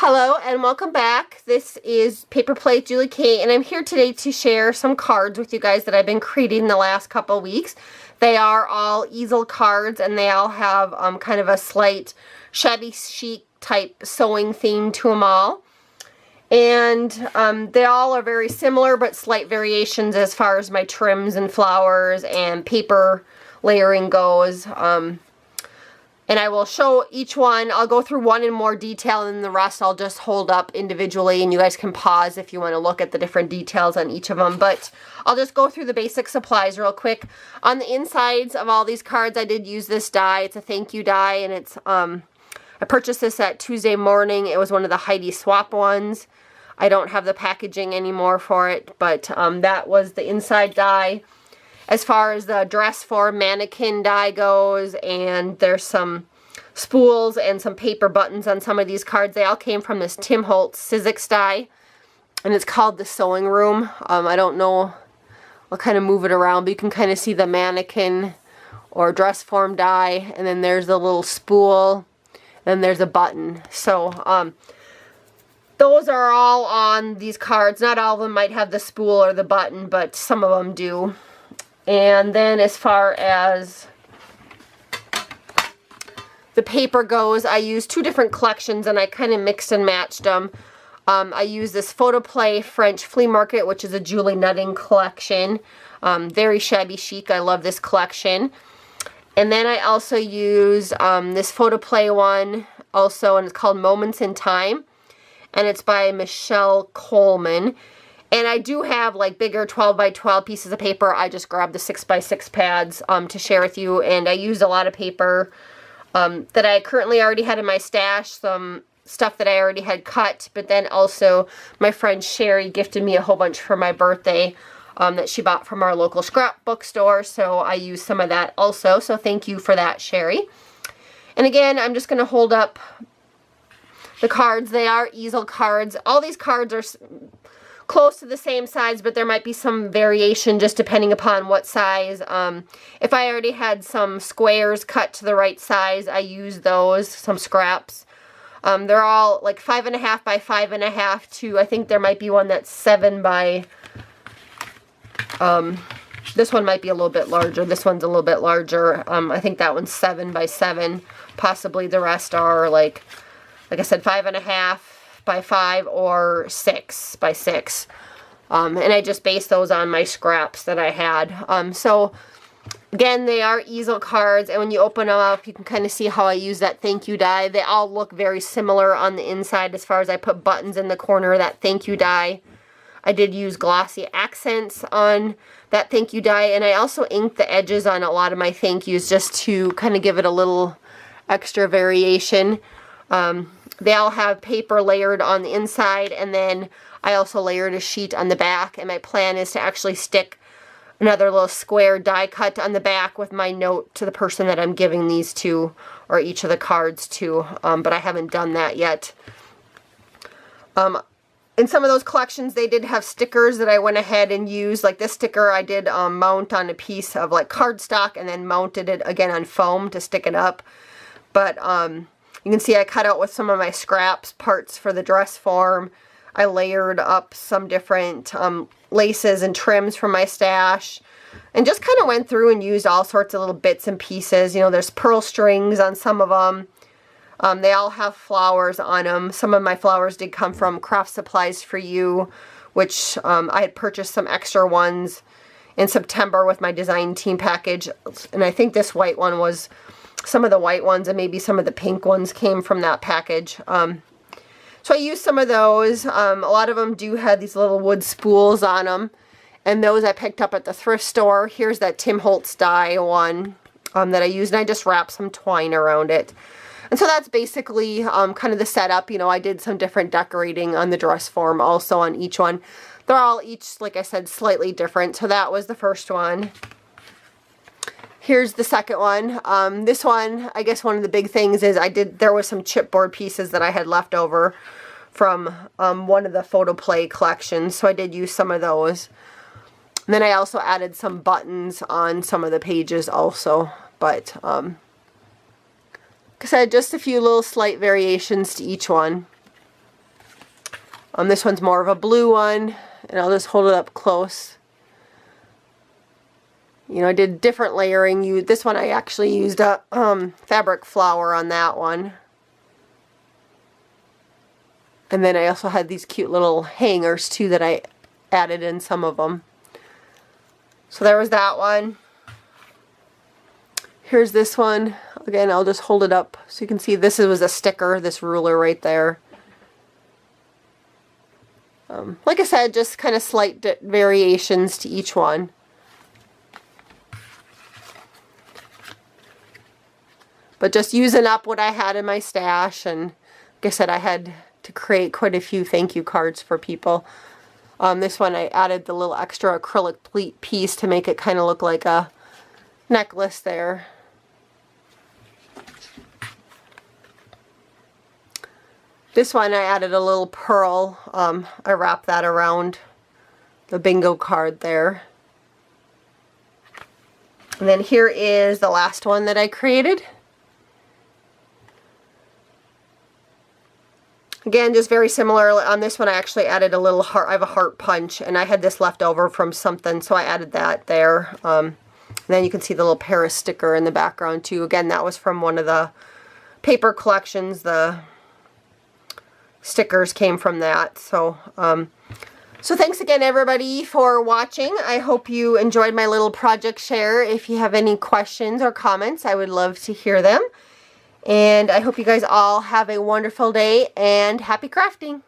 Hello and welcome back. This is Paper Plate Julie Kate, and I'm here today to share some cards with you guys that I've been creating the last couple weeks. They are all easel cards, and they all have kind of a slight shabby chic type sewing theme to them all. And they all are very similar, but slight variations as far as my trims and flowers and paper layering goes. And I will show each one. I'll go through one in more detail, and the rest I'll just hold up individually, and you guys can pause if you want to look at the different details on each of them. But I'll just go through the basic supplies real quick. On the insides of all these cards, I did use this die. It's a thank you die, and it's I purchased this at Tuesday Morning. It was one of the Heidi Swap ones. I don't have the packaging anymore for it, but that was the inside die. As far as the dress form mannequin die goes, and there's some spools and some paper buttons on some of these cards. They all came from this Tim Holtz Sizzix die, and it's called the Sewing Room. I don't know, I'll kind of move it around, but you can kind of see the mannequin or dress form die, and then there's a little spool, and there's a button. So those are all on these cards. Not all of them might have the spool or the button, but some of them do. And then as far as the paper goes, I used two different collections, and I kind of mixed and matched them. I used this Photoplay French Flea Market, which is a Julie Nutting collection. Very shabby chic. I love this collection. And then I also used this Photoplay one also, and it's called Moments in Time. And it's by Michelle Coleman. And I do have like bigger 12 by 12 pieces of paper. I just grabbed the 6 by 6 pads to share with you. And I used a lot of paper that I currently already had in my stash. Some stuff that I already had cut. But then also my friend Sherry gifted me a whole bunch for my birthday that she bought from our local scrapbook store. So I used some of that also. So thank you for that, Sherry. And again, I'm just going to hold up the cards. They are easel cards. All these cards are close to the same size, but there might be some variation just depending upon what size. If I already had some squares cut to the right size, I use those, some scraps. They're all like 5.5 by 5.5 to, I think there might be one that's 7 by, this one might be a little bit larger. This one's a little bit larger. I think that one's 7 by 7. Possibly the rest are like I said, 5.5 by 5 or 6 by 6. And I just based those on my scraps that I had. So again, they are easel cards, and when you open them up, you can kind of see how I use that thank you die. They all look very similar on the inside as far as I put buttons in the corner of that thank you die. I did use glossy accents on that thank you die, and I also inked the edges on a lot of my thank yous just to kind of give it a little extra variation. They all have paper layered on the inside, and then I also layered a sheet on the back, and my plan is to actually stick another little square die cut on the back with my note to the person that I'm giving these to, or each of the cards to, but I haven't done that yet. In some of those collections, they did have stickers that I went ahead and used. Like this sticker I did mount on a piece of like cardstock, and then mounted it again on foam to stick it up. But you can see I cut out with some of my scraps parts for the dress form. I layered up some different laces and trims from my stash, and just kind of went through and used all sorts of little bits and pieces. You know, there's pearl strings on some of them. They all have flowers on them. Some of my flowers did come from Craft Supplies for You, which I had purchased some extra ones in September with my design team package. And I think this white one was, some of the white ones and maybe some of the pink ones came from that package. So I used some of those. A lot of them do have these little wood spools on them, and those I picked up at the thrift store. Here's that Tim Holtz die one that I used, and I just wrapped some twine around it. And so that's basically kind of the setup. You know, I did some different decorating on the dress form also on each one. They're all each, like I said, slightly different. So that was the first one. Here's the second one. This one, I guess one of the big things is there was some chipboard pieces that I had left over from one of the Photoplay collections, so I did use some of those. And then I also added some buttons on some of the pages also, but like I said, just a few little slight variations to each one. This one's more of a blue one, and I'll just hold it up close. You know, I did different layering. This one I actually used a fabric flower on that one. And then I also had these cute little hangers too that I added in some of them. So there was that one. Here's this one. Again, I'll just hold it up so you can see this was a sticker, this ruler right there. Like I said, just kind of slight variations to each one. But just using up what I had in my stash, and like I said, I had to create quite a few thank you cards for people. This one I added the little extra acrylic piece to make it kind of look like a necklace there. This one I added a little pearl. I wrapped that around the bingo card there. And then here is the last one that I created. Again, just very similar. On this one I actually added a little heart. I have a heart punch, and I had this left over from something, so I added that there. And then you can see the little Paris sticker in the background too. Again, that was from one of the paper collections. The stickers came from that. So so thanks again everybody for watching. I hope you enjoyed my little project share. If you have any questions or comments, I would love to hear them. And I hope you guys all have a wonderful day and happy crafting.